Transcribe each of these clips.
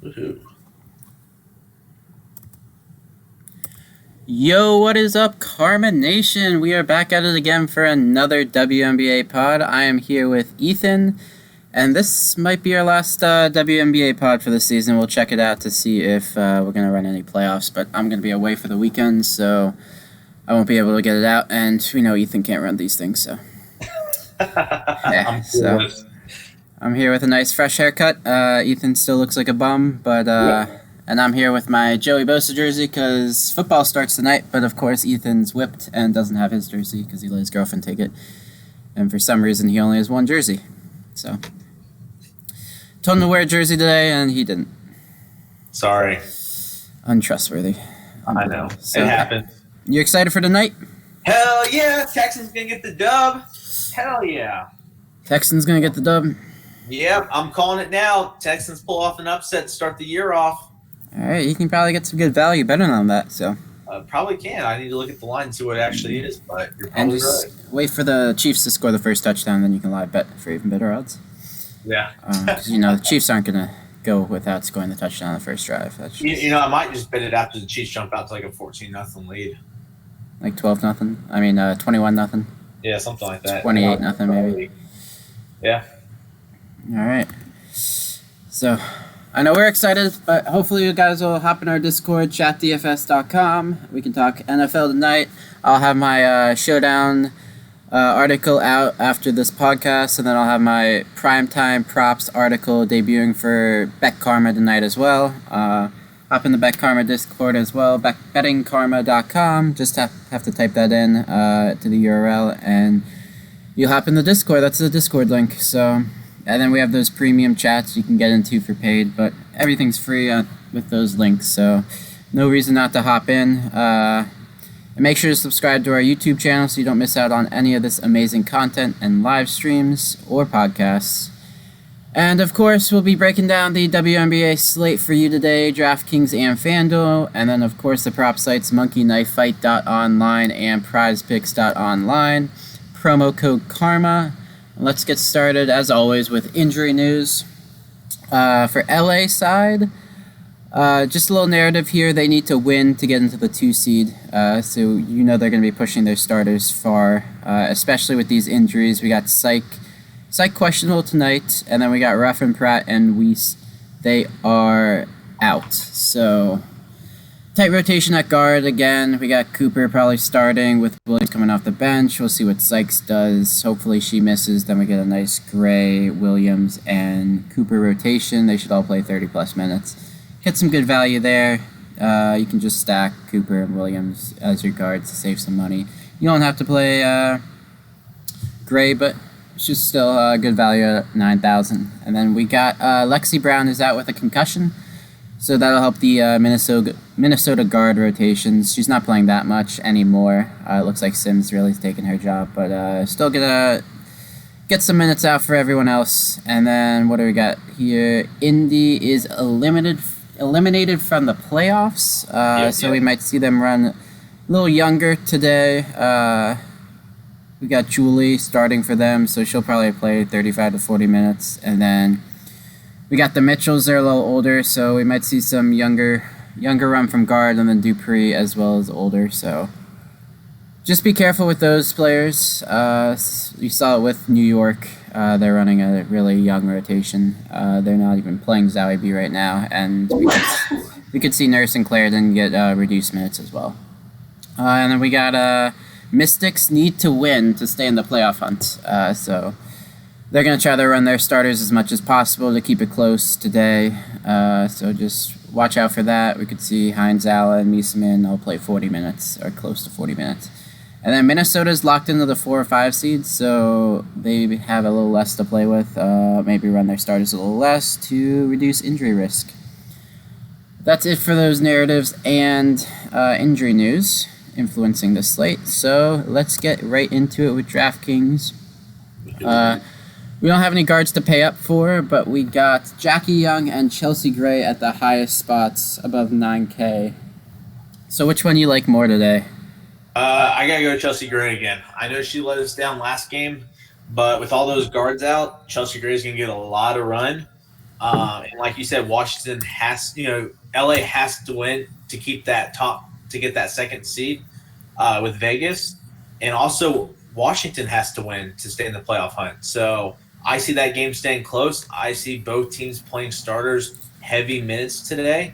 Woohoo. Yo, what is up, Karma Nation? We are back at it again for another WNBA pod. I am here with Ethan, and this might be our last WNBA pod for the season. We'll check it out to see if we're going to run any playoffs, but I'm going to be away for the weekend, so I won't be able to get it out, and we know Ethan can't run these things, so... I'm here with a nice fresh haircut. Ethan still looks like a bum, but... And I'm here with my Joey Bosa jersey because football starts tonight, but of course Ethan's whipped and doesn't have his jersey because he let his girlfriend take it. And for some reason he only has one jersey. So, told him to wear a jersey today and he didn't. Sorry. Untrustworthy. I know. So, it happened. You excited for tonight? Hell yeah! Texans gonna get the dub. Hell yeah. Texans gonna get the dub? Yep, I'm calling it now. Texans pull off an upset to start the year off. All right, you can probably get some good value betting on that. So probably can. I need to look at the line and see what it actually is, but you're probably and just right. Wait for the Chiefs to score the first touchdown, then you can live bet for even better odds. Yeah. Because the Chiefs aren't gonna go without scoring the touchdown on the first drive. That's just, I might just bet it after the Chiefs jump out to like a 14-0 lead. Like 12-0. I mean 21-0. Yeah, something like that. 28-0 maybe. Yeah. All right. So, I know we're excited, but hopefully you guys will hop in our Discord, chatdfs.com. We can talk NFL tonight. I'll have my Showdown article out after this podcast, and then I'll have my Primetime Props article debuting for Bet Karma tonight as well. Hop in the Bet Karma Discord as well, bettingkarma.com. Just have to type that in to the URL, and you'll hop in the Discord. That's the Discord link, so... And then we have those premium chats you can get into for paid, but everything's free with those links, so no reason not to hop in. And make sure to subscribe to our YouTube channel so you don't miss out on any of this amazing content and live streams or podcasts. And of course, we'll be breaking down the WNBA slate for you today, DraftKings and FanDuel, and then of course the prop sites monkeyknifefight.online and prizepicks.online. Promo code KARMA. Let's get started, as always, with injury news. For LA side, just a little narrative here. They need to win to get into the 2 seed. So they're going to be pushing their starters far, especially with these injuries. We got Psych questionable tonight, and then we got Ruff and Pratt and Weiss. They are out. So... tight rotation at guard again. We got Cooper probably starting with Williams coming off the bench. We'll see what Sykes does. Hopefully she misses. Then we get a nice Gray, Williams, and Cooper rotation. They should all play 30-plus minutes. Get some good value there. You can just stack Cooper and Williams as your guards to save some money. You don't have to play Gray, but it's just still good value at 9,000. And then we got Lexi Brown is out with a concussion. So that'll help the Minnesota guard rotations. She's not playing that much anymore. It looks like Sims really is taking her job, but still gonna get some minutes out for everyone else. And then what do we got here? Indy is eliminated from the playoffs, so we might see them run a little younger today. We got Julie starting for them, so she'll probably play 35 to 40 minutes, and then we got the Mitchells. They're a little older, so we might see some younger run from guard, and then Dupree as well as older. So just be careful with those players. You saw it with New York. They're running a really young rotation. They're not even playing Zowie B right now, and we could see Nurse and Clarendon get reduced minutes as well. And then we got Mystics need to win to stay in the playoff hunt. So they're going to try to run their starters as much as possible to keep it close today. So just watch out for that. We could see Hines Allen and Mieseman all play 40 minutes or close to 40 minutes. And then Minnesota's locked into the 4 or 5 seeds, so they have a little less to play with. Maybe run their starters a little less to reduce injury risk. That's it for those narratives and injury news influencing the slate. So let's get right into it with DraftKings. We don't have any guards to pay up for, but we got Jackie Young and Chelsea Gray at the highest spots above 9K. So which one you like more today? I got to go Chelsea Gray again. I know she let us down last game, but with all those guards out, Chelsea Gray is going to get a lot of run. And like you said, Washington has, LA has to win to keep that to get that second seed with Vegas. And also, Washington has to win to stay in the playoff hunt. So I see that game staying close. I see both teams playing starters heavy minutes today.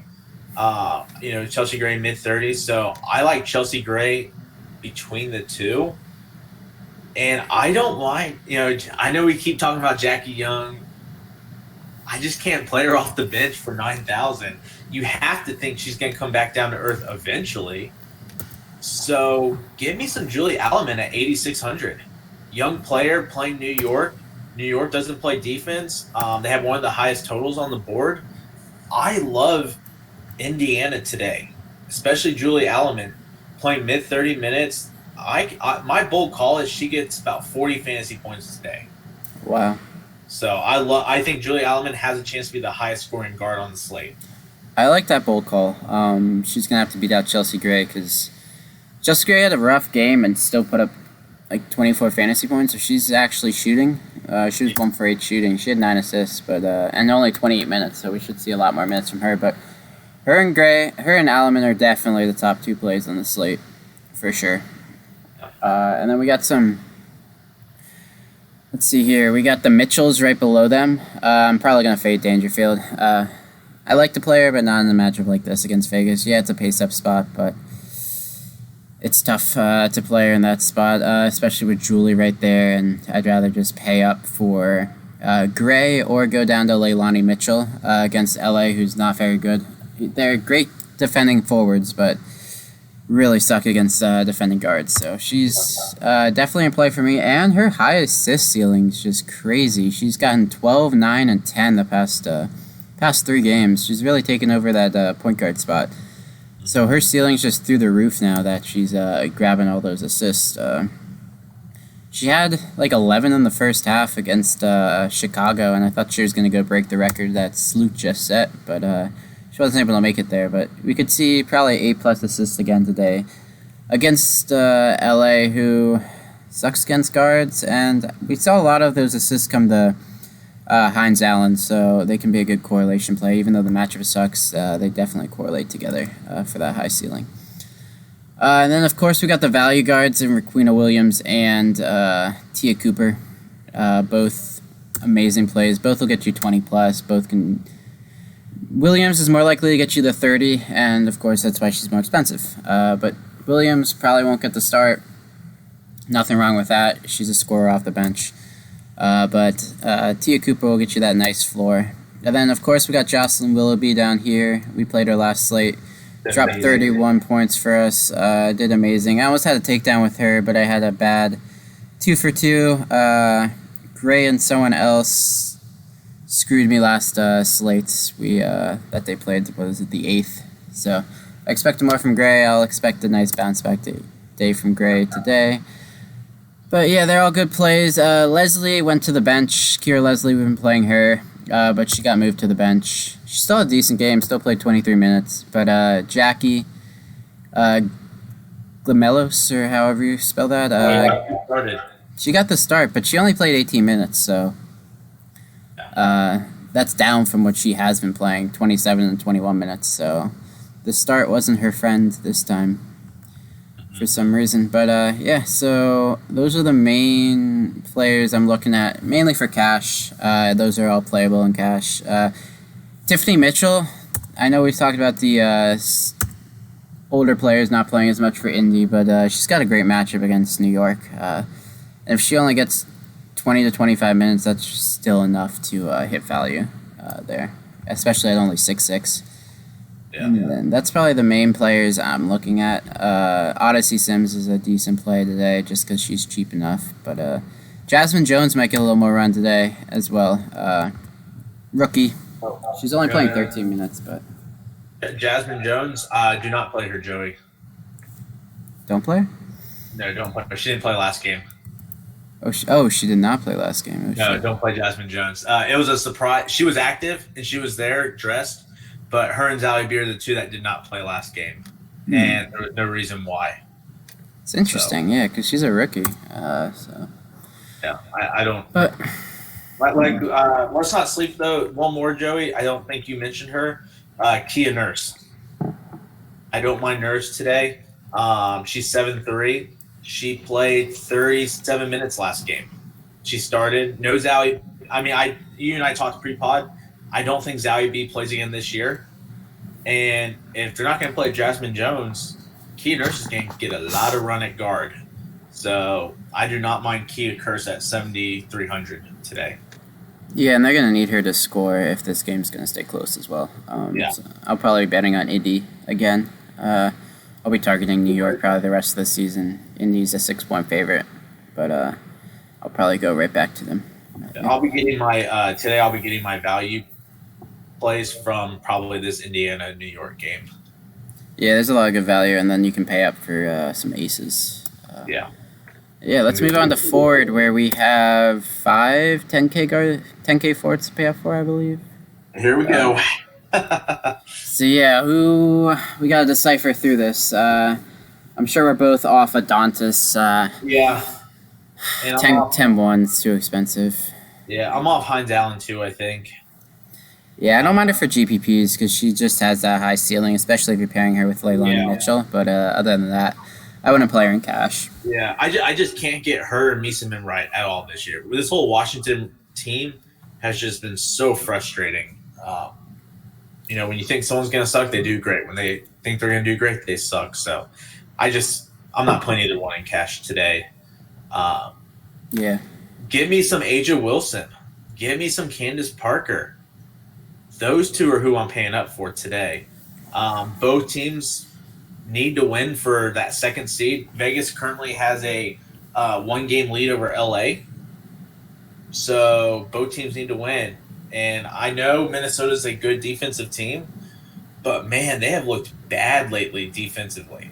Chelsea Gray mid-30s. So I like Chelsea Gray between the two. And I don't mind, I know we keep talking about Jackie Young. I just can't play her off the bench for 9,000. You have to think she's going to come back down to earth eventually. So give me some Julie Alleman at 8,600. Young player playing New York. New York doesn't play defense. They have one of the highest totals on the board. I love Indiana today, especially Julie Alleman playing mid 30 minutes. My bold call is she gets about 40 fantasy points today. Wow. So I think Julie Alleman has a chance to be the highest scoring guard on the slate. I like that bold call. She's gonna have to beat out Chelsea Gray because Chelsea Gray had a rough game and still put up like 24 fantasy points. So she's actually shooting. She was 1 for 8 shooting. She had 9 assists, but and only 28 minutes. So we should see a lot more minutes from her. But her and Alleman are definitely the top 2 plays on the slate for sure. And then we got some. Let's see here. We got the Mitchells right below them. I'm probably going to fade Dangerfield. I like the player, but not in a matchup like this against Vegas. Yeah, it's a pace-up spot, but it's tough to play her in that spot, especially with Julie right there, and I'd rather just pay up for Gray or go down to Leilani Mitchell against LA, who's not very good. They're great defending forwards, but really suck against defending guards. So she's definitely in play for me. And her high assist ceiling is just crazy. She's gotten 12, 9, and 10 the past 3 games. She's really taken over that point guard spot. So her ceiling's just through the roof now that she's grabbing all those assists. She had like 11 in the first half against Chicago, and I thought she was going to go break the record that Sloot just set, but she wasn't able to make it there. But we could see probably 8+ assists again today against LA, who sucks against guards, and we saw a lot of those assists come to Hines Allen, so they can be a good correlation play. Even though the matchup sucks, they definitely correlate together for that high ceiling. And then, of course, we got the value guards in Raquina Williams and Tia Cooper. Both amazing plays. Both will get you 20+. Both can. Williams is more likely to get you the 30, and of course that's why she's more expensive. But Williams probably won't get the start. Nothing wrong with that. She's a scorer off the bench. But Tia Cooper will get you that nice floor. And then, of course, we got Jocelyn Willoughby down here. We played her last slate. Dropped 31 points for us. Did amazing. I almost had a takedown with her, but I had a bad 2 for 2. Gray and someone else screwed me last slate that they played. Was it the 8th? So I expect more from Gray. I'll expect a nice bounce back day from Gray today. But yeah, they're all good plays. Leslie went to the bench. Kira Leslie, we've been playing her, but she got moved to the bench. She still had a decent game, still played 23 minutes. But Jackie Glamelos, or however you spell that, she got the start, but she only played 18 minutes, so that's down from what she has been playing, 27 and 21 minutes. So the start wasn't her friend this time for some reason. But yeah, so those are the main players I'm looking at, mainly for cash. Those are all playable in cash. Tiffany Mitchell, I know we've talked about the older players not playing as much for Indy, but she's got a great matchup against New York. And if she only gets 20 to 25 minutes, that's still enough to hit value there, especially at only 6'6". Yeah. And then that's probably the main players I'm looking at. Odyssey Sims is a decent play today just because she's cheap enough. But Jasmine Jones might get a little more run today as well. Rookie. She's only playing 13 minutes, but... Jasmine Jones, do not play her, Joey. Don't play her? No, don't play her. She didn't play last game. She did not play last game. No, don't play Jasmine Jones. It was a surprise. She was active, and she was there, dressed, but her and Zali Beer are the two that did not play last game, and there was no reason why. It's interesting, yeah, because she's a rookie. So yeah, I don't. But Let's not sleep though. One more, Joey. I don't think you mentioned her. Kia Nurse. I don't mind Nurse today. She's 7'3". She played 37 minutes last game. She started. No Zowie. I mean, you and I talked pre-pod. I don't think Zowie B plays again this year. And if they're not going to play Jasmine Jones, Kia Nurse is going to get a lot of run at guard. So I do not mind Kia Curse at 7,300 today. Yeah, and they're gonna need her to score if this game's gonna stay close as well. Yeah. So I'll probably be betting on Indy again. I'll be targeting New York probably the rest of the season. Indy's a 6-point favorite, but I'll probably go right back to them. I'll be getting my today. I'll be getting my value plays from probably this Indiana New York game. Yeah, there's a lot of good value, and then you can pay up for some aces. Yeah. Yeah, let's move on to forward, where we have 10K forwards to pay up for, I believe. Here we go. So yeah, who we gotta decipher through this. I'm sure we're both off Adontis. Yeah. And 10-1's too expensive. Yeah, I'm off Hines Allen too, I think. Yeah, I don't mind her for GPPs because she just has that high ceiling, especially if you're pairing her with Leilani Mitchell. But other than that, I wouldn't play her in cash. Yeah, I just can't get her and Mieseman right at all this year. This whole Washington team has just been so frustrating. When you think someone's going to suck, they do great. When they think they're going to do great, they suck. So I'm not playing either one in cash today. Yeah. Give me some Aja Wilson. Give me some Candace Parker. Those two are who I'm paying up for today. Both teams need to win for that second seed. Vegas currently has a 1-game lead over LA. So both teams need to win. And I know Minnesota's a good defensive team, but man, they have looked bad lately defensively.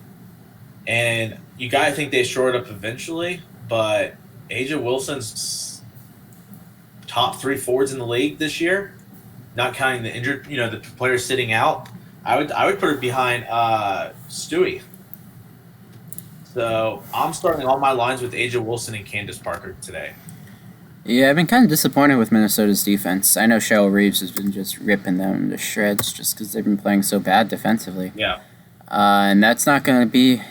And you got to think they shore it up eventually, but Aja Wilson's top 3 forwards in the league this year, not counting the injured, the players sitting out. I would put her behind Stewie. So I'm starting all my lines with Aja Wilson and Candace Parker today. Yeah, I've been kind of disappointed with Minnesota's defense. I know Cheryl Reeves has been just ripping them to shreds just because they've been playing so bad defensively. Yeah. And that's not going to be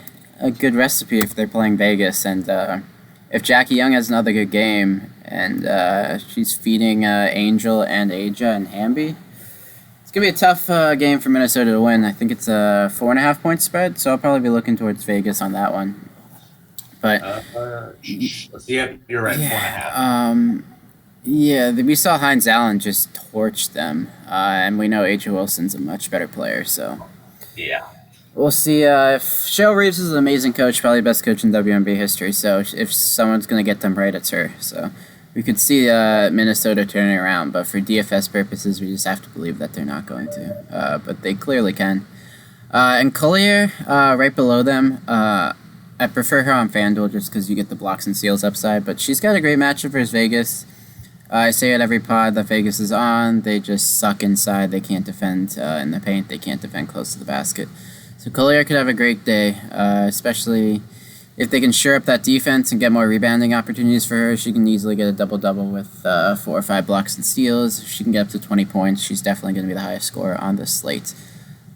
a good recipe if they're playing Vegas. And if Jackie Young has another good game and she's feeding Angel and Aja and Hamby, it's going to be a tough game for Minnesota to win. I think it's a 4.5-point spread, so I'll probably be looking towards Vegas on that one. But yeah, you're right. Yeah, 4.5. We saw Hines Allen just torch them, and we know Aja Wilson's a much better player. So yeah, we'll see. If Cheryl Reeves is an amazing coach, probably the best coach in WNBA history. So if someone's gonna get them right, it's her. So we could see Minnesota turning around, but for DFS purposes, we just have to believe that they're not going to. But they clearly can. And Collier, right below them. I prefer her on FanDuel just because you get the blocks and steals upside, but she's got a great matchup versus Vegas. I say at every pod that Vegas is on, they just suck inside. They can't defend in the paint. They can't defend close to the basket. So Collier could have a great day, especially if they can shore up that defense and get more rebounding opportunities for her. She can easily get a double-double with 4 or 5 blocks and steals. If she can get up to 20 points, she's definitely going to be the highest scorer on this slate.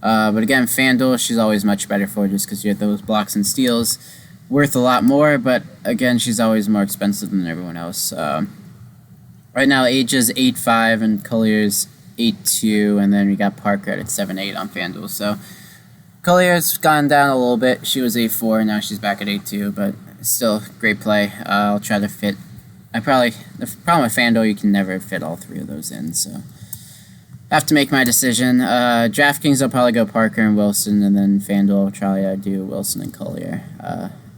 But again, FanDuel, she's always much better for just because you have those blocks and steals worth a lot more. But again, she's always more expensive than everyone else. Right now, Aja's 8.5 and Collier's 8.2, and then we got Parker at 7.8 on FanDuel. So Collier's gone down a little bit. She was 8.4, now she's back at 8.2, but still great play. I'll try to fit. The problem with FanDuel, you can never fit all 3 of those in, so have to make my decision. DraftKings, I'll probably go Parker and Wilson, and then FanDuel, I'll try to do Wilson and Collier.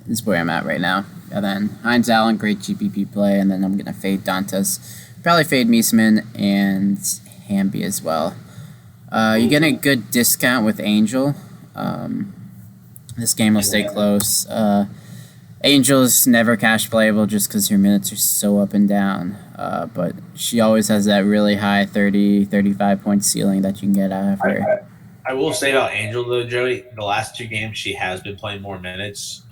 This is where I'm at right now. And then Hines Allen, great GPP play, and then I'm going to fade Dantas. Probably fade Mieseman and Hamby as well. You get a good discount with Angel. This game will stay close. Angel's never cash playable just because her minutes are so up and down. But she always has that really high 30, 35 point ceiling that you can get out of her. I will say about Angel, though, Joey, the last 2 games she has been playing more minutes,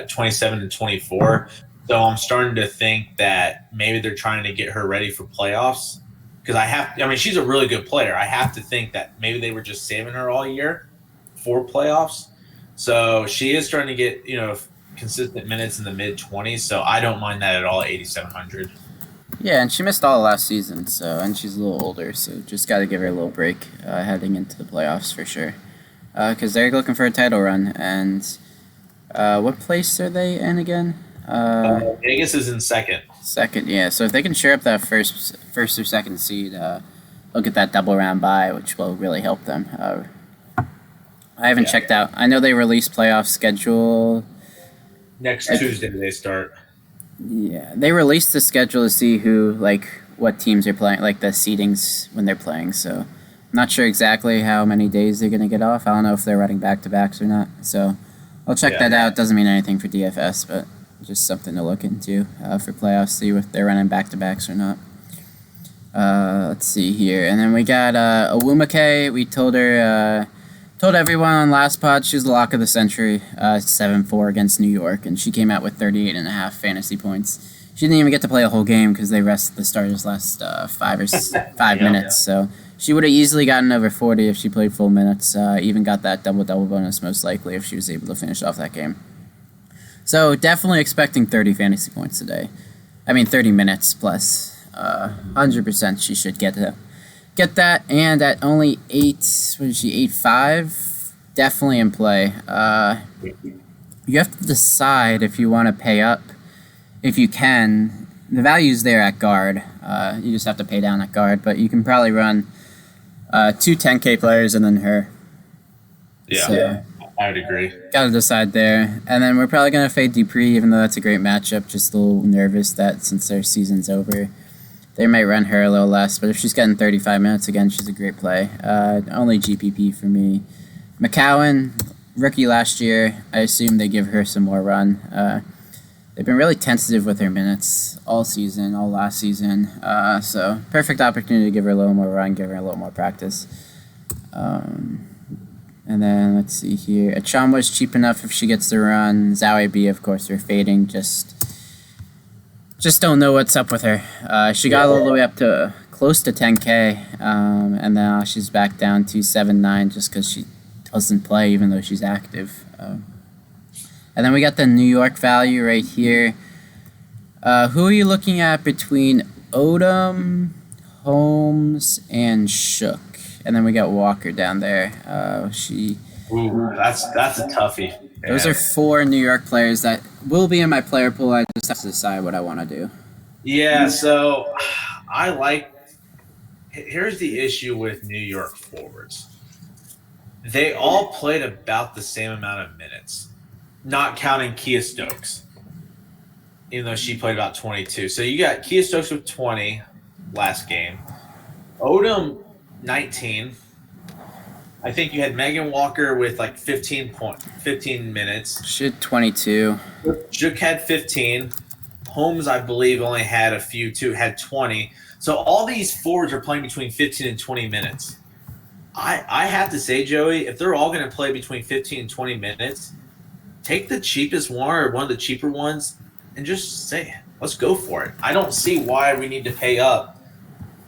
27 and 24. So I'm starting to think that maybe they're trying to get her ready for playoffs. Because I mean, she's a really good player. I have to think that maybe they were just saving her all year for playoffs. So she is starting to get, consistent minutes in the mid 20s. So I don't mind that at all at 8,700. Yeah, and she missed all last season, and she's a little older, so just got to give her a little break heading into the playoffs for sure. Because they're looking for a title run, and what place are they in again? Vegas is in second. Second, yeah. So if they can shore up that first or second seed, look at that double round bye, which will really help them. I haven't checked out. I know they released playoff schedule. Next Tuesday they start. Yeah, they released the schedule to see what teams are playing, like the seedings when they're playing. So I'm not sure exactly how many days they're gonna get off. I don't know if they're running back-to-backs or not. So I'll check that out. Doesn't mean anything for DFS, but just something to look into for playoffs. See if they're running back-to-backs or not. Let's see here, and then we got Wnba. We told everyone on last pod she was the lock of the century, 7-4 against New York, and she came out with 38.5 fantasy points. She didn't even get to play a whole game because they rested the starters last 5 minutes, so she would have easily gotten over 40 if she played full minutes, even got that double-double bonus most likely if she was able to finish off that game. So definitely expecting 30 fantasy points today. 30 minutes plus. 100% she should get that, and at only 8.5, definitely in play. You have to decide if you want to pay up. If you can, the value's there at guard. You just have to pay down at guard, but you can probably run 2 10K players and then her. Yeah, so, I would agree. Got to decide there. And then we're probably going to fade Dupree, even though that's a great matchup. Just a little nervous that since their season's over, they might run her a little less, but if she's getting 35 minutes again, she's a great play. Only GPP for me. McCowan, rookie last year. I assume they give her some more run. They've been really tentative with her minutes all season, all last season. So perfect opportunity to give her a little more run, give her a little more practice. And then let's see here. Achamwa's cheap enough if she gets the run. Wnba, of course, we're fading. Just don't know what's up with her. She got all the way up to close to 10K, and now she's back down to 7.9 just because she doesn't play even though she's active. And then we got the New York value right here. Who are you looking at between Odom, Holmes, and Shook? And then we got Walker down there. That's a toughie. Those are 4 New York players that will be in my player pool. I just have to decide what I want to do. Yeah, so here's the issue with New York forwards. They all played about the same amount of minutes, not counting Kia Stokes, even though she played about 22. So you got Kia Stokes with 20 last game. Odom, 19. I think you had Megan Walker with 15 minutes. She had 22. Shook had 15. Holmes, I believe, only had a few too, had 20. So all these forwards are playing between 15 and 20 minutes. I have to say, Joey, if they're all going to play between 15 and 20 minutes, take the cheapest one or one of the cheaper ones and just say, let's go for it. I don't see why we need to pay up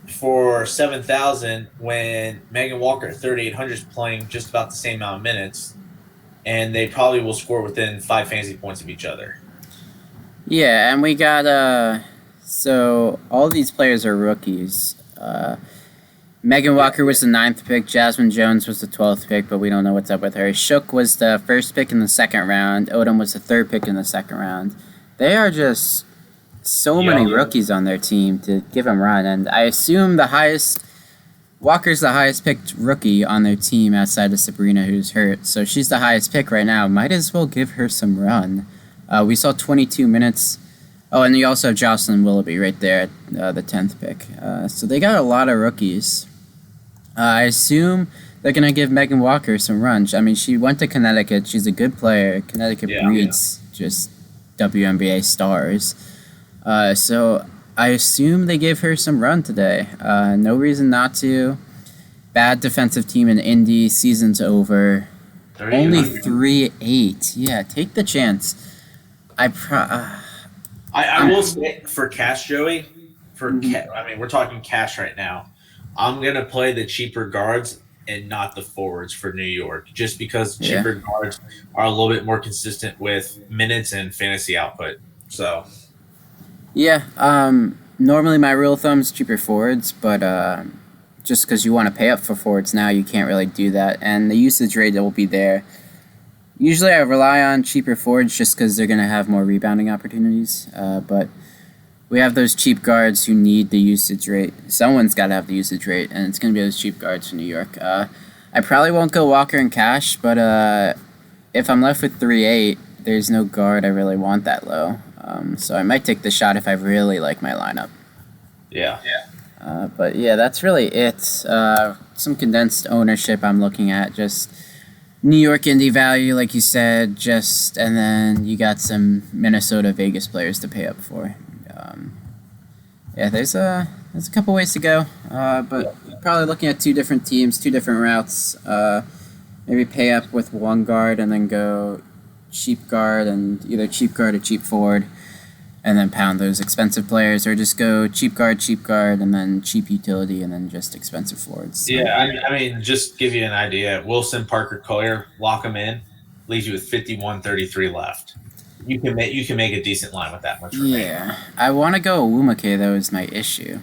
for 7,000 when Megan Walker at 3,800 is playing just about the same amount of minutes, and they probably will score within 5 fantasy points of each other. Yeah, and we got so all these players are rookies. Megan Walker was the 9th pick. Jasmine Jones was the 12th pick, but we don't know what's up with her. Shook was the 1st pick in the 2nd round. Odom was the 3rd pick in the 2nd round. They are just so many rookies on their team to give them run, and I assume Walker's the highest picked rookie on their team outside of Sabrina, who's hurt, so she's the highest pick right now. Might as well give her some run. We saw 22 minutes. Oh, and you also have Jocelyn Willoughby right there at the 10th pick. So they got a lot of rookies. I assume they're going to give Megan Walker some run. I mean, she went to Connecticut. She's a good player. Connecticut breeds just WNBA stars. So I assume they gave her some run today. No reason not to. Bad defensive team in Indy. Season's over. Only 3-8. Yeah, take the chance. I will say for cash, Joey. Mhm. I mean, we're talking cash right now. I'm gonna play the cheaper guards and not the forwards for New York, just because Yeah. cheaper guards are a little bit more consistent with minutes and fantasy output. So Yeah. Normally my rule of thumb is cheaper forwards, but just because you want to pay up for forwards now, you can't really do that, and the usage rate will be there. Usually, I rely on cheaper forwards just because they're gonna have more rebounding opportunities. But we have those cheap guards who need the usage rate. Someone's got to have the usage rate, and it's gonna be those cheap guards from New York. I probably won't go Walker and Cash, but if I'm left with 3-8, there's no guard I really want that low. So I might take the shot if I really like my lineup. yeah, But yeah, that's really it. Some condensed ownership I'm looking at. Just New York indie value, like you said. And then you got some Minnesota Vegas players to pay up for. Yeah, there's a couple ways to go. But probably looking at two different teams, two different routes. Maybe pay up with one guard and then go cheap guard and either cheap guard or cheap forward, and then pound those expensive players, or just go cheap guard, and then cheap utility, and then just expensive forwards. So, yeah. I mean, just give you an idea. Wilson, Parker, Collier, lock them in, leaves you with 51-33 left. You can make a decent line with that much remaining. yeah, I want to go Wnba though is my issue.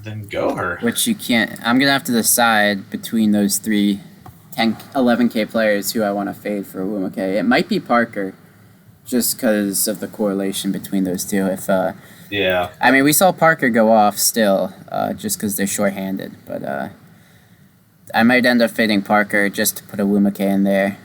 Then go her. Which you can't. I'm gonna have to decide between those three 11K players who I want to fade for Wnba. It might be Parker, just because of the correlation between those two. Yeah. I mean, we saw Parker go off still, just because they're short-handed. But I might end up fading Parker just to put a Wnba in there.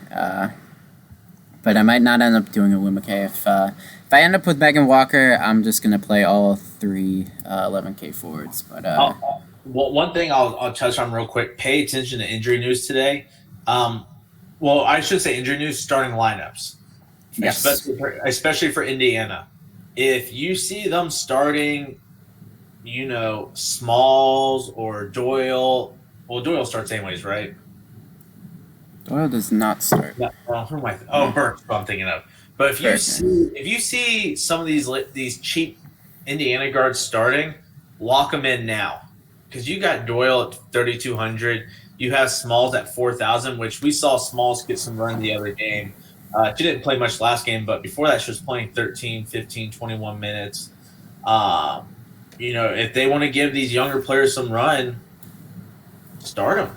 But I might not end up doing a Wnba. If I end up with Megan Walker, I'm just gonna play all three 11K forwards. But well, one thing I'll touch on real quick. Pay attention to injury news today. Well, I should say injury news, starting lineups, yes, especially for Indiana. If you see them starting, Smalls or Doyle. Well, Doyle starts anyways, right? Doyle does not start. No, who am I? Burke. Who I'm thinking of. But if you see some of these cheap Indiana guards starting, lock them in now, because you got Doyle at 3,200. You have Smalls at 4,000, which we saw Smalls get some run the other game. She didn't play much last game, but before that, she was playing 13, 15, 21 minutes. If they want to give these younger players some run, start them.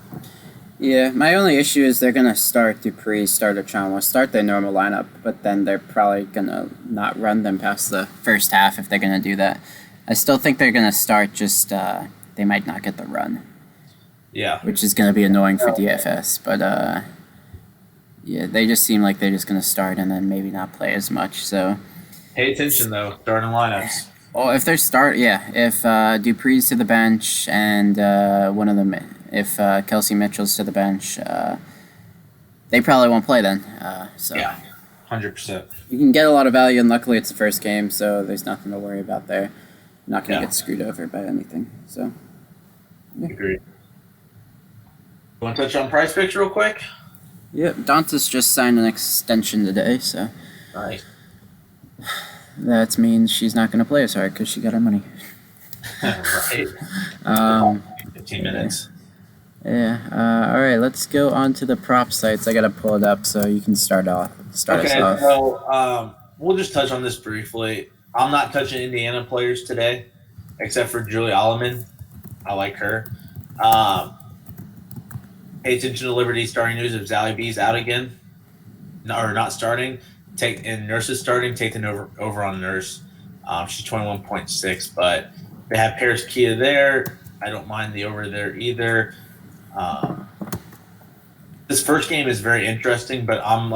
Yeah, my only issue is they're gonna start Dupree, start Ochonwa, start their normal lineup, but then they're probably gonna not run them past the first half if they're gonna do that. I still think they're gonna start, just they might not get the run. Yeah, which is gonna be annoying for DFS, but yeah, they just seem like they're just gonna start and then maybe not play as much. So pay attention though, starting lineups. well, if if Dupree's to the bench and one of them, if Kelsey Mitchell's to the bench, they probably won't play then. So yeah, 100%. You can get a lot of value, and luckily it's the first game, so there's nothing to worry about there. You're not gonna get screwed over by anything. So yeah. Agreed. You want to touch on Price Picks real quick? Yep, Dantas just signed an extension today, so nice. That means she's not going to play as hard because she got her money. Right. 15 minutes. Yeah. All right. Let's go on to the prop sites. I got to pull it up so you can start us off. So we'll just touch on this briefly. I'm not touching Indiana players today, except for Julie Alleman. I like her. Pay attention to Liberty starting news if Zally B's out again, or not starting. Nurse is starting. Take the over on Nurse. She's 21.6, but they have Paris Kia there. I don't mind the over there either. This first game is very interesting, but I'm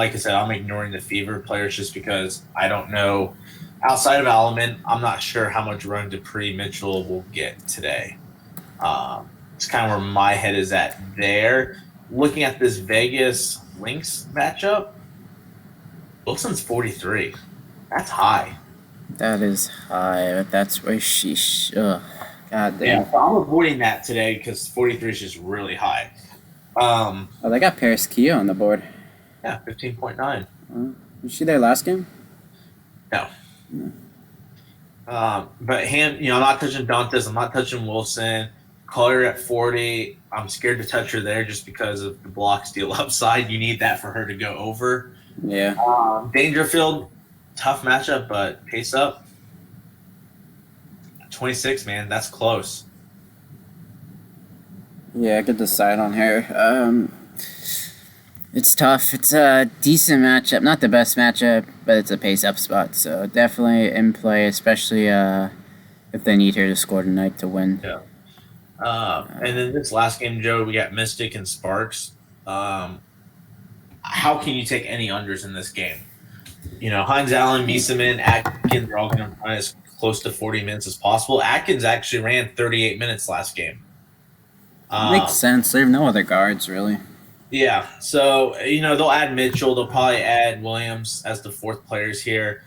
ignoring the Fever players just because I don't know. Outside of Alleman, I'm not sure how much run Dupree Mitchell will get today. It's kind of where my head is at there. Looking at this Vegas Lynx matchup, Wilson's 43. That's high. That is high, but that's where God damn. Yeah, so I'm avoiding that today because 43 is just really high. They got Paris Kia on the board. Yeah, 15.9. Was she there last game? No. But I'm not touching Dantes. I'm not touching Wilson. Collier at 40. I'm scared to touch her there just because of the block steal upside. You need that for her to go over. Yeah. Dangerfield, tough matchup, but pace up. 26, man, that's close. Yeah, I could decide on her. It's tough. It's a decent matchup. Not the best matchup, but it's a pace-up spot. So definitely in play, especially if they need her to score tonight to win. Yeah. And then this last game, Joe, we got Mystic and Sparks. How can you take any unders in this game? Hines Allen, Mieseman, Atkins are all going to run as close to 40 minutes as possible. Atkins actually ran 38 minutes last game. Makes sense. They have no other guards, really. Yeah. So, they'll add Mitchell. They'll probably add Williams as the fourth players here.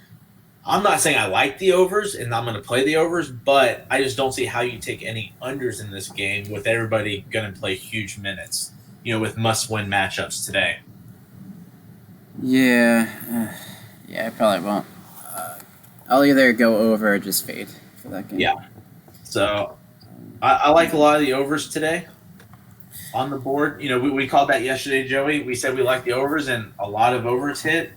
I'm not saying I like the overs and I'm going to play the overs, but I just don't see how you take any unders in this game with everybody going to play huge minutes, with must-win matchups today. Yeah. I probably won't. I'll either go over or just fade for that game. Yeah. So I like a lot of the overs today on the board. We called that yesterday, Joey. We said we like the overs, and a lot of overs hit.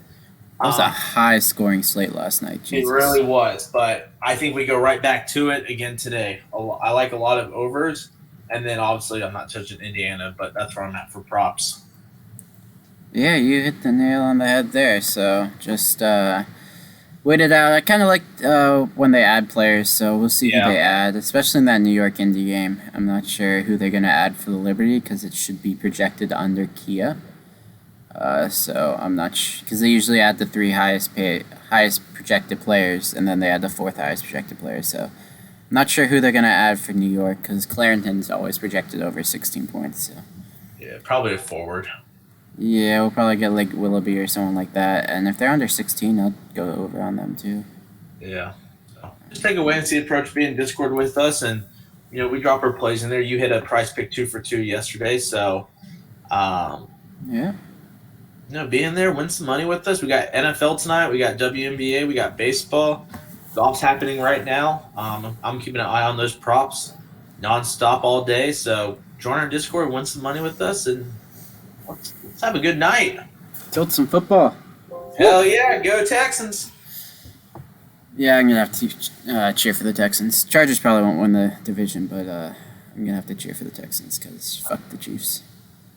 That was a high-scoring slate last night. Jesus. It really was, but I think we go right back to it again today. I like a lot of overs, and then obviously I'm not touching Indiana, but that's where I'm at for props. Yeah, you hit the nail on the head there. So just wait it out. I kind of like when they add players, so we'll see who they add, especially in that New York Indy game. I'm not sure who they're going to add for the Liberty because it should be projected under Kia. So I'm not sure because they usually add the three highest projected players, and then they add the fourth highest projected players. So I'm not sure who they're gonna add for New York because Clarington's always projected over 16 points. So. Yeah, probably a forward. Yeah, we'll probably get like Willoughby or someone like that, and if they're under 16, I'll go over on them too. Yeah. So just take a wait and see approach. Be in Discord with us, and we drop our plays in there. You hit a price pick 2 for 2 yesterday, so yeah. Be in there, win some money with us. We got NFL tonight. We got WNBA. We got baseball. Golf's happening right now. I'm keeping an eye on those props nonstop all day. So join our Discord, win some money with us, and let's have a good night. Tilt some football. Hell yeah, go Texans. Yeah, I'm going to have to cheer for the Texans. Chargers probably won't win the division, but I'm going to have to cheer for the Texans because fuck the Chiefs.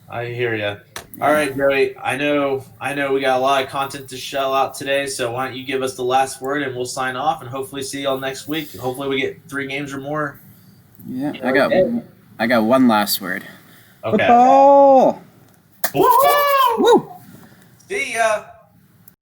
I hear you. All right, Joey. I know we got a lot of content to shell out today, so why don't you give us the last word and we'll sign off and hopefully see y'all next week. Hopefully we get 3 games or more. Yeah, I got one last word. Okay. Football! Woo! Woo! See ya.